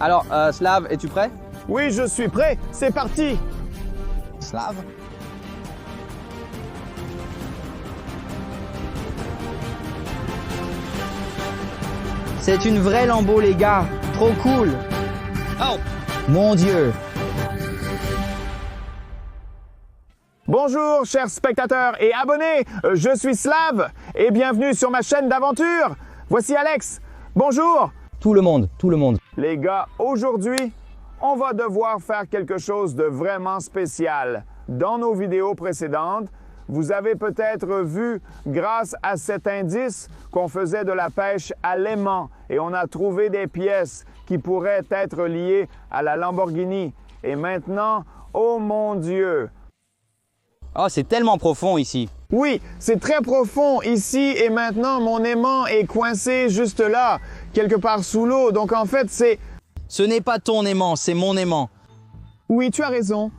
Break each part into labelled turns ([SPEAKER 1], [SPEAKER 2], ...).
[SPEAKER 1] Alors, Slav, es-tu prêt?
[SPEAKER 2] Oui, je suis prêt. C'est parti.
[SPEAKER 1] Slav? C'est une vraie Lambo, les gars. Trop cool. Oh! Mon Dieu.
[SPEAKER 2] Bonjour, chers spectateurs et abonnés. Je suis Slav et bienvenue sur ma chaîne d'aventure. Voici Alex. Bonjour.
[SPEAKER 1] Tout le monde, tout le monde.
[SPEAKER 2] Les gars, aujourd'hui, on va devoir faire quelque chose de vraiment spécial. Dans nos vidéos précédentes, vous avez peut-être vu, grâce à cet indice, qu'on faisait de la pêche à l'aimant et on a trouvé des pièces qui pourraient être liées à la Lamborghini. Et maintenant, oh mon Dieu!
[SPEAKER 1] Oh, c'est tellement profond ici.
[SPEAKER 2] Oui, c'est très profond ici et maintenant mon aimant est coincé juste là, quelque part sous l'eau. Donc en fait, c'est...
[SPEAKER 1] Ce n'est pas ton aimant, c'est mon aimant.
[SPEAKER 2] Oui, tu as raison.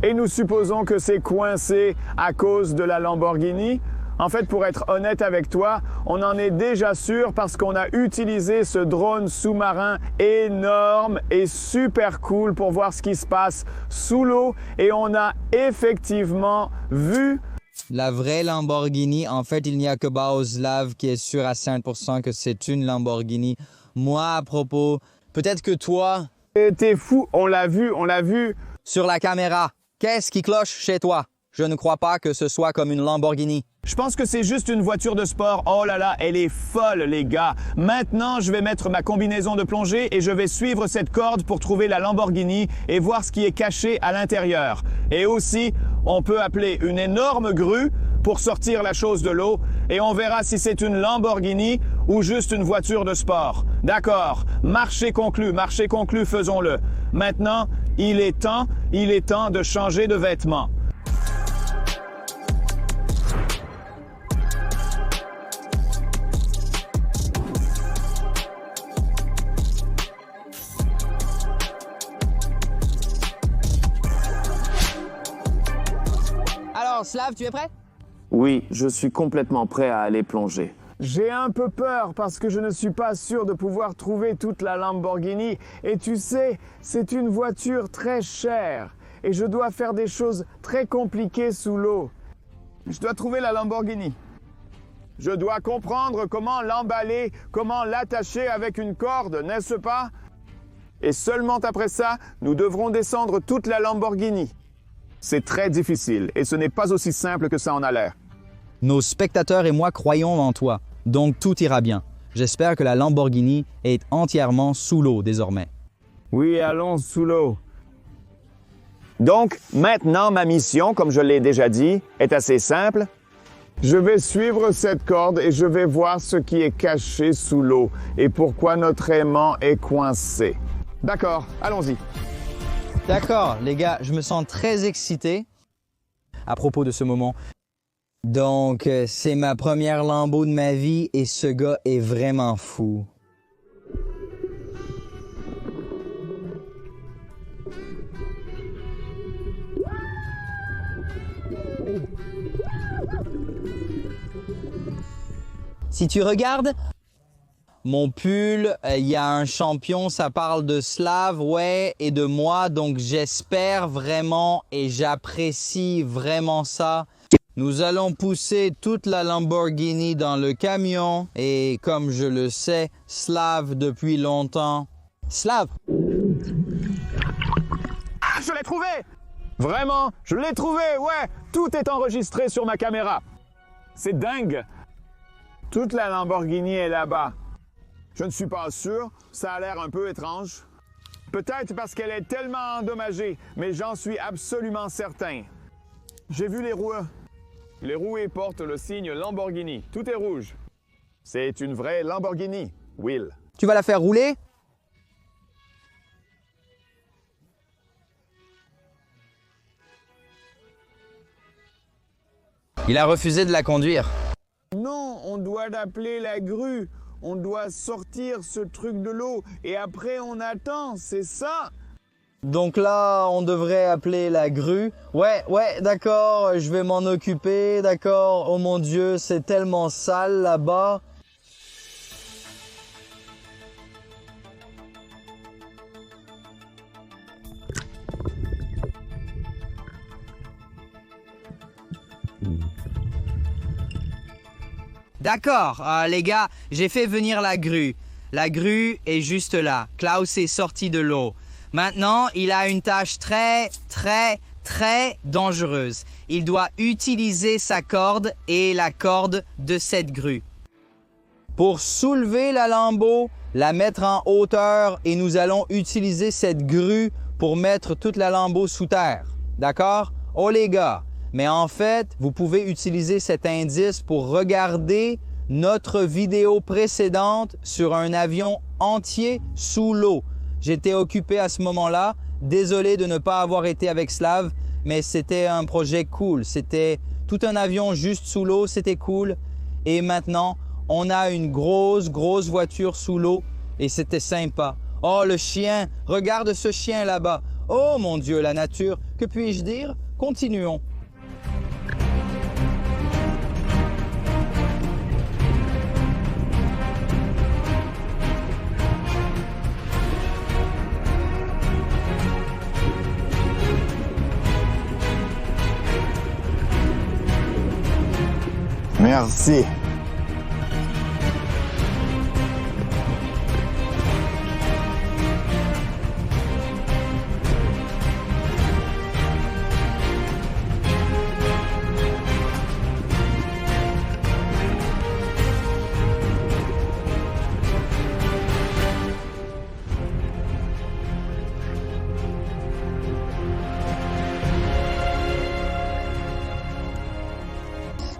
[SPEAKER 2] Et nous supposons que c'est coincé à cause de la Lamborghini. En fait, pour être honnête avec toi, on en est déjà sûr parce qu'on a utilisé ce drone sous-marin énorme et super cool pour voir ce qui se passe sous l'eau. Et on a effectivement vu...
[SPEAKER 1] La vraie Lamborghini, en fait, il n'y a que Slav qui est sûr à 100% que c'est une Lamborghini. Moi, à propos, peut-être que toi...
[SPEAKER 2] T'es fou, on l'a vu.
[SPEAKER 1] Sur la caméra, qu'est-ce qui cloche chez toi? Je ne crois pas que ce soit comme une Lamborghini.
[SPEAKER 2] Je pense que c'est juste une voiture de sport. Oh là là, elle est folle, les gars. Maintenant, je vais mettre ma combinaison de plongée et je vais suivre cette corde pour trouver la Lamborghini et voir ce qui est caché à l'intérieur. Et aussi, on peut appeler une énorme grue pour sortir la chose de l'eau et on verra si c'est une Lamborghini ou juste une voiture de sport. D'accord, marché conclu, faisons-le. Maintenant, il est temps de changer de vêtements.
[SPEAKER 1] Alors, Slav, tu es prêt?
[SPEAKER 2] Oui, je suis complètement prêt à aller plonger. J'ai un peu peur parce que je ne suis pas sûr de pouvoir trouver toute la Lamborghini. Et tu sais, c'est une voiture très chère. Et je dois faire des choses très compliquées sous l'eau. Je dois trouver la Lamborghini. Je dois comprendre comment l'emballer, comment l'attacher avec une corde, n'est-ce pas? Et seulement après ça, nous devrons descendre toute la Lamborghini. C'est très difficile et ce n'est pas aussi simple que ça en a l'air.
[SPEAKER 1] Nos spectateurs et moi croyons en toi, donc tout ira bien. J'espère que la Lamborghini est entièrement sous l'eau désormais.
[SPEAKER 2] Oui, allons sous l'eau. Donc, maintenant, ma mission, comme je l'ai déjà dit, est assez simple. Je vais suivre cette corde et je vais voir ce qui est caché sous l'eau et pourquoi notre aimant est coincé. D'accord, allons-y.
[SPEAKER 1] D'accord, les gars, je me sens très excité à propos de ce moment. Donc, c'est ma première Lambo de ma vie et ce gars est vraiment fou. Si tu regardes mon pull, il y a un champion, ça parle de Slav, ouais, et de moi. Donc, j'espère vraiment et j'apprécie vraiment ça. Nous allons pousser toute la Lamborghini dans le camion. Et comme je le sais, Slav depuis longtemps. Slav!
[SPEAKER 2] Ah, je l'ai trouvé! Vraiment, je l'ai trouvé, ouais! Tout est enregistré sur ma caméra. C'est dingue! Toute la Lamborghini est là-bas. Je ne suis pas sûr, ça a l'air un peu étrange. Peut-être parce qu'elle est tellement endommagée, mais j'en suis absolument certain. J'ai vu les roues. Les roues portent le signe Lamborghini. Tout est rouge. C'est une vraie Lamborghini, Will.
[SPEAKER 1] Tu vas la faire rouler? Il a refusé de la conduire.
[SPEAKER 2] Non, on doit appeler la grue. On doit sortir ce truc de l'eau et après on attend, c'est ça?
[SPEAKER 1] Donc là, on devrait appeler la grue. Ouais, d'accord, je vais m'en occuper, d'accord. Oh mon Dieu, c'est tellement sale là-bas. D'accord, les gars, j'ai fait venir la grue. La grue est juste là. Klaus est sorti de l'eau. Maintenant, il a une tâche très dangereuse. Il doit utiliser sa corde et la corde de cette grue. Pour soulever la lambeau, la mettre en hauteur et nous allons utiliser cette grue pour mettre toute la lambeau sous terre. D'accord? Oh les gars, mais en fait, vous pouvez utiliser cet indice pour regarder notre vidéo précédente sur un avion entier sous l'eau. J'étais occupé à ce moment-là. Désolé de ne pas avoir été avec Slav, mais c'était un projet cool. C'était tout un avion juste sous l'eau, c'était cool. Et maintenant, on a une grosse voiture sous l'eau et c'était sympa. Oh, le chien, regarde ce chien là-bas. Oh mon Dieu, la nature, que puis-je dire? Continuons.
[SPEAKER 2] Merci.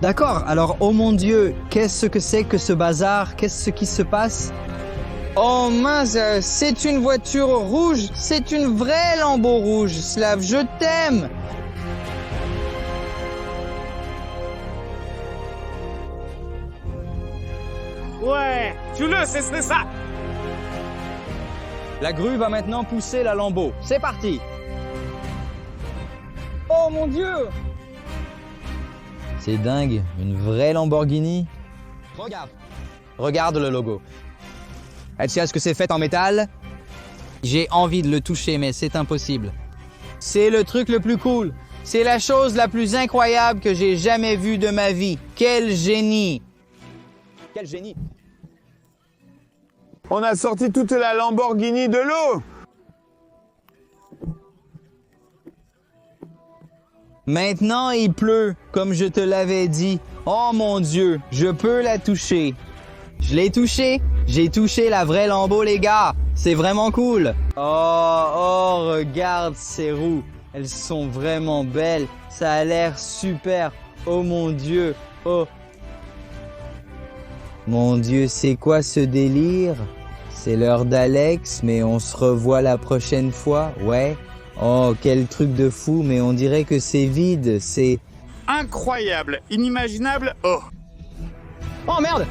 [SPEAKER 1] D'accord, alors oh mon Dieu, qu'est-ce que c'est que ce bazar? Qu'est-ce qui se passe? Oh mince, c'est une voiture rouge, c'est une vraie lambeau rouge, Slav, je t'aime!
[SPEAKER 2] Ouais, tu le sais, c'est ça.
[SPEAKER 1] La grue va maintenant pousser la lambeau. C'est parti! Oh mon Dieu! C'est dingue, une vraie Lamborghini. Regarde. Regarde le logo. Tu sais ce que c'est fait en métal? J'ai envie de le toucher, mais c'est impossible. C'est le truc le plus cool. C'est la chose la plus incroyable que j'ai jamais vue de ma vie. Quel génie! Quel génie!
[SPEAKER 2] On a sorti toute la Lamborghini de l'eau.
[SPEAKER 1] Maintenant, il pleut, comme je te l'avais dit. Oh mon Dieu, je peux la toucher. Je l'ai touchée. J'ai touché la vraie lambeau, les gars. C'est vraiment cool. Oh, regarde ces roues. Elles sont vraiment belles. Ça a l'air super. Oh mon Dieu. Oh. Mon Dieu, c'est quoi ce délire? C'est l'heure d'Alex, mais on se revoit la prochaine fois, ouais. Oh, quel truc de fou, mais on dirait que c'est vide, c'est...
[SPEAKER 3] Incroyable, inimaginable, oh.
[SPEAKER 1] Oh merde!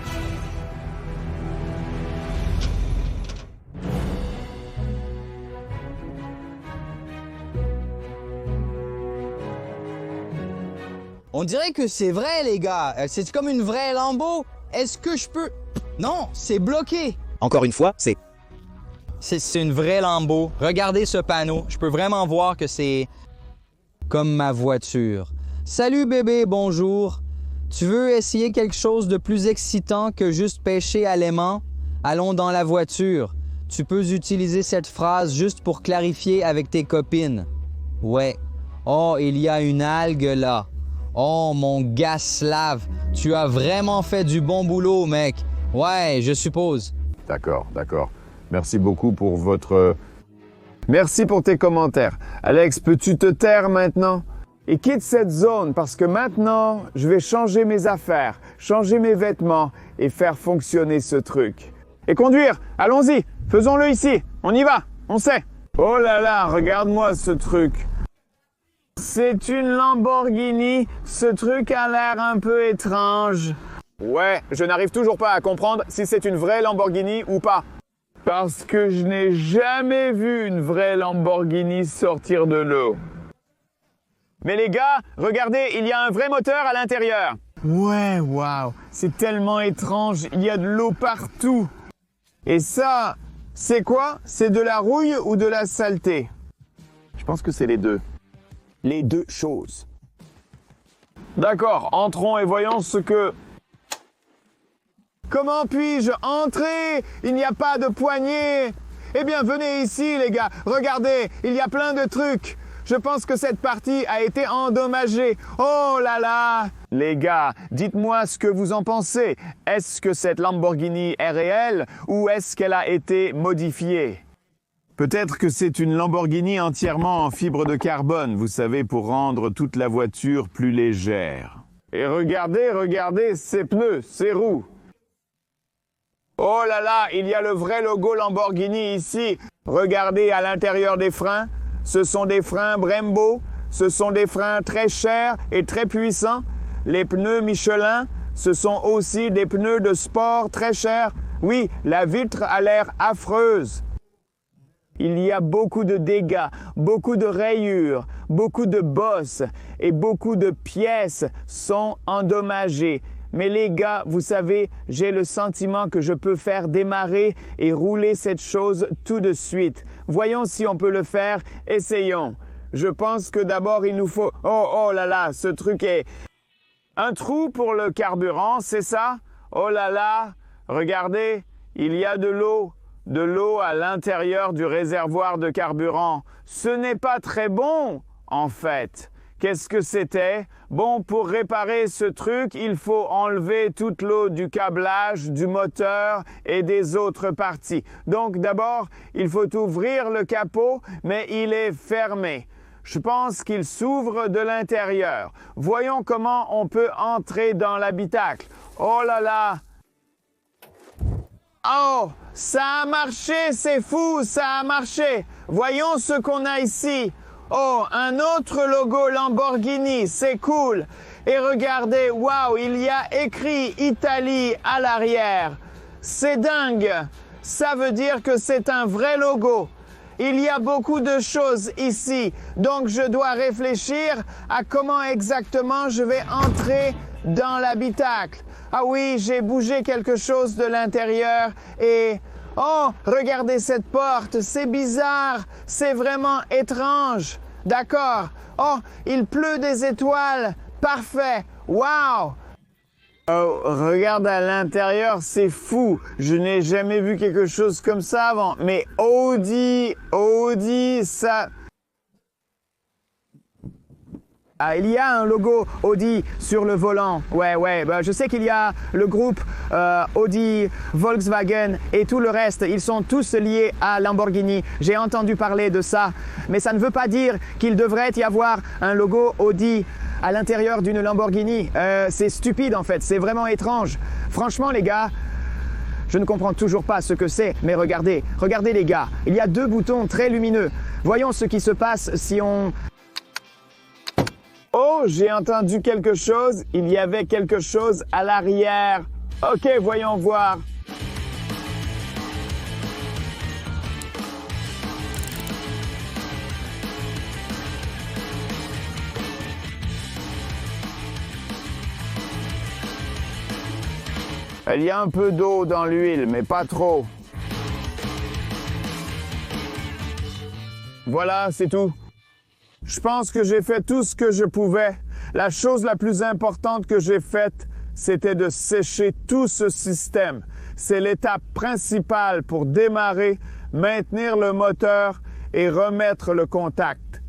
[SPEAKER 1] On dirait que c'est vrai, les gars. C'est comme une vraie Lambo. Est-ce que je peux... Non, c'est bloqué.
[SPEAKER 4] Encore une fois, c'est
[SPEAKER 1] une vraie Lambo. Regardez ce panneau. Je peux vraiment voir que c'est comme ma voiture. Salut bébé, bonjour. Tu veux essayer quelque chose de plus excitant que juste pêcher à l'aimant? Allons dans la voiture. Tu peux utiliser cette phrase juste pour clarifier avec tes copines. Ouais. Oh, il y a une algue là. Oh, mon gars Slav. Tu as vraiment fait du bon boulot, mec. Ouais, je suppose.
[SPEAKER 2] D'accord, d'accord. Merci beaucoup pour votre... Merci pour tes commentaires. Alex, peux-tu te taire maintenant? Et quitte cette zone parce que maintenant, je vais changer mes affaires, changer mes vêtements et faire fonctionner ce truc. Et conduire, allons-y, faisons-le ici, on y va, on sait. Oh là là, regarde-moi ce truc. C'est une Lamborghini, ce truc a l'air un peu étrange. Ouais, je n'arrive toujours pas à comprendre si c'est une vraie Lamborghini ou pas. Parce que je n'ai jamais vu une vraie Lamborghini sortir de l'eau. Mais les gars, regardez, il y a un vrai moteur à l'intérieur. Ouais, waouh, c'est tellement étrange, il y a de l'eau partout. Et ça, c'est quoi? C'est de la rouille ou de la saleté? Je pense que c'est les deux. Les deux choses. D'accord, entrons et voyons ce que... Comment puis-je entrer? Il n'y a pas de poignée. Eh bien, venez ici, les gars. Regardez, il y a plein de trucs. Je pense que cette partie a été endommagée. Oh là là! Les gars, dites-moi ce que vous en pensez. Est-ce que cette Lamborghini est réelle ou est-ce qu'elle a été modifiée? Peut-être que c'est une Lamborghini entièrement en fibre de carbone, vous savez, pour rendre toute la voiture plus légère. Et regardez ces pneus, ces roues. Oh là là, il y a le vrai logo Lamborghini ici. Regardez à l'intérieur des freins. Ce sont des freins Brembo. Ce sont des freins très chers et très puissants. Les pneus Michelin, ce sont aussi des pneus de sport très chers. Oui, la vitre a l'air affreuse. Il y a beaucoup de dégâts, beaucoup de rayures, beaucoup de bosses et beaucoup de pièces sont endommagées. Mais les gars, vous savez, j'ai le sentiment que je peux faire démarrer et rouler cette chose tout de suite. Voyons si on peut le faire. Essayons. Je pense que d'abord, il nous faut... Oh là là, ce truc est... Un trou pour le carburant, c'est ça? Oh là là, regardez, il y a de l'eau à l'intérieur du réservoir de carburant. Ce n'est pas très bon, en fait. Qu'est-ce que c'était? Bon, pour réparer ce truc, il faut enlever toute l'eau du câblage, du moteur et des autres parties. Donc d'abord, il faut ouvrir le capot, mais il est fermé. Je pense qu'il s'ouvre de l'intérieur. Voyons comment on peut entrer dans l'habitacle. Oh là là! Oh, ça a marché, c'est fou, ça a marché. Voyons ce qu'on a ici. Oh, un autre logo Lamborghini, c'est cool. Et regardez, waouh, il y a écrit Italie à l'arrière. C'est dingue. Ça veut dire que c'est un vrai logo. Il y a beaucoup de choses ici, donc je dois réfléchir à comment exactement je vais entrer dans l'habitacle. Ah oui, j'ai bougé quelque chose de l'intérieur et... Oh, regardez cette porte, c'est bizarre, c'est vraiment étrange. D'accord. Oh, il pleut des étoiles. Parfait. Waouh. Oh, regarde à l'intérieur, c'est fou. Je n'ai jamais vu quelque chose comme ça avant. Mais Audi, ça... Ah, il y a un logo Audi sur le volant. Ouais. Bah, je sais qu'il y a le groupe Audi, Volkswagen et tout le reste. Ils sont tous liés à Lamborghini. J'ai entendu parler de ça. Mais ça ne veut pas dire qu'il devrait y avoir un logo Audi à l'intérieur d'une Lamborghini. C'est stupide en fait. C'est vraiment étrange. Franchement les gars, je ne comprends toujours pas ce que c'est. Mais regardez les gars. Il y a deux boutons très lumineux. Voyons ce qui se passe si on... Oh, j'ai entendu quelque chose. Il y avait quelque chose à l'arrière. Ok, voyons voir. Il y a un peu d'eau dans l'huile, mais pas trop. Voilà, c'est tout. Je pense que j'ai fait tout ce que je pouvais. La chose la plus importante que j'ai faite, c'était de sécher tout ce système. C'est l'étape principale pour démarrer, maintenir le moteur et remettre le contact.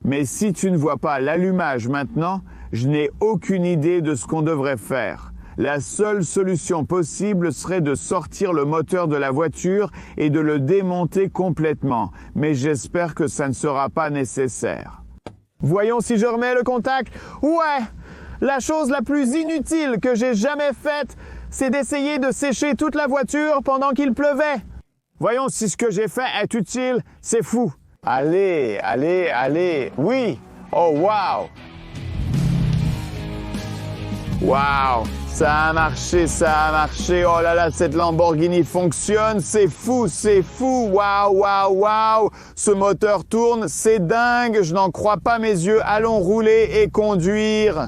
[SPEAKER 2] Mais si tu ne vois pas l'allumage maintenant, je n'ai aucune idée de ce qu'on devrait faire. La seule solution possible serait de sortir le moteur de la voiture et de le démonter complètement. Mais j'espère que ça ne sera pas nécessaire. Voyons si je remets le contact. Ouais! La chose la plus inutile que j'ai jamais faite, c'est d'essayer de sécher toute la voiture pendant qu'il pleuvait. Voyons si ce que j'ai fait est utile. C'est fou. Allez. Oui! Oh, wow! Wow! Ça a marché. Oh là là, cette Lamborghini fonctionne. C'est fou. Waouh. Ce moteur tourne. C'est dingue. Je n'en crois pas mes yeux. Allons rouler et conduire.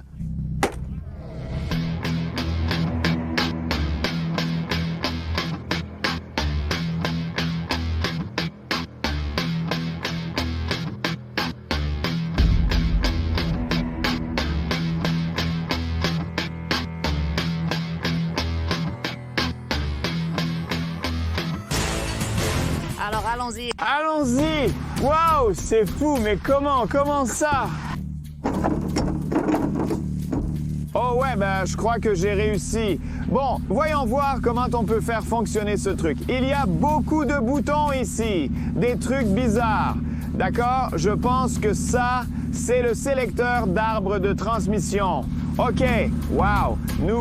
[SPEAKER 4] Alors allons-y.
[SPEAKER 2] Allons-y! Waouh, c'est fou, mais comment ça? Oh ouais, je crois que j'ai réussi. Bon, voyons voir comment on peut faire fonctionner ce truc. Il y a beaucoup de boutons ici, des trucs bizarres. D'accord? Je pense que ça, c'est le sélecteur d'arbre de transmission. OK, waouh, nous...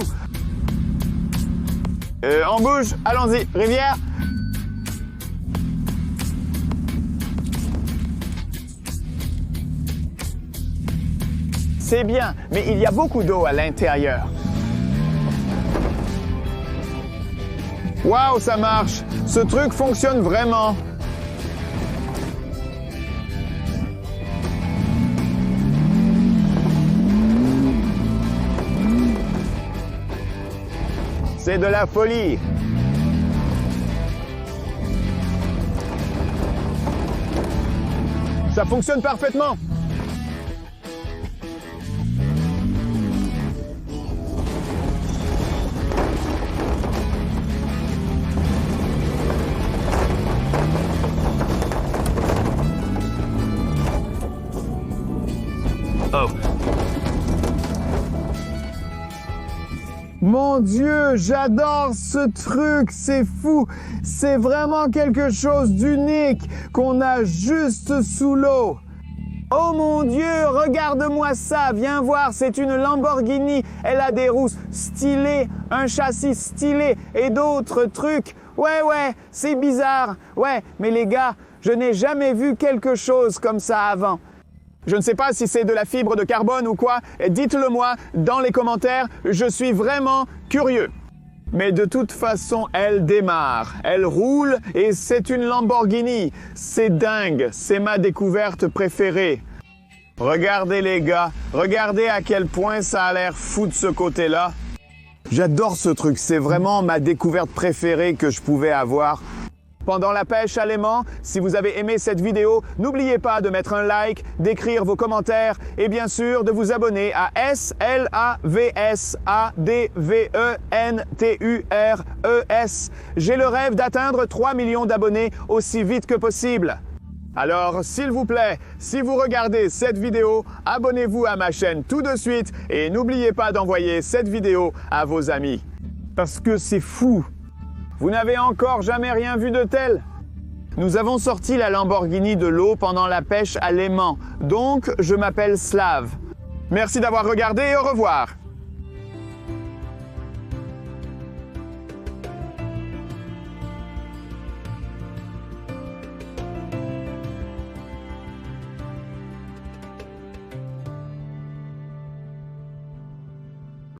[SPEAKER 2] on bouge, allons-y, Rivière. C'est bien, mais il y a beaucoup d'eau à l'intérieur. Waouh, ça marche! Ce truc fonctionne vraiment. C'est de la folie. Ça fonctionne parfaitement. Oh. Mon Dieu, j'adore ce truc, c'est fou. C'est vraiment quelque chose d'unique qu'on a juste sous l'eau. Oh mon Dieu, regarde-moi ça, viens voir, c'est une Lamborghini. Elle a des roues stylées, un châssis stylé et d'autres trucs. Ouais, c'est bizarre. Ouais, mais les gars, je n'ai jamais vu quelque chose comme ça avant. Je ne sais pas si c'est de la fibre de carbone ou quoi, dites-le moi dans les commentaires, je suis vraiment curieux. Mais de toute façon, elle démarre, elle roule et c'est une Lamborghini. C'est dingue, c'est ma découverte préférée. Regardez les gars, regardez à quel point ça a l'air fou de ce côté-là. J'adore ce truc, c'est vraiment ma découverte préférée que je pouvais avoir. Pendant la pêche à l'aimant, si vous avez aimé cette vidéo, n'oubliez pas de mettre un like, d'écrire vos commentaires et bien sûr de vous abonner à SLAVSADVENTURES. J'ai le rêve d'atteindre 3 millions d'abonnés aussi vite que possible. Alors, s'il vous plaît, si vous regardez cette vidéo, abonnez-vous à ma chaîne tout de suite et n'oubliez pas d'envoyer cette vidéo à vos amis. Parce que c'est fou. Vous n'avez encore jamais rien vu de tel? Nous avons sorti la Lamborghini de l'eau pendant la pêche à l'aimant, donc je m'appelle Slav. Merci d'avoir regardé et au revoir!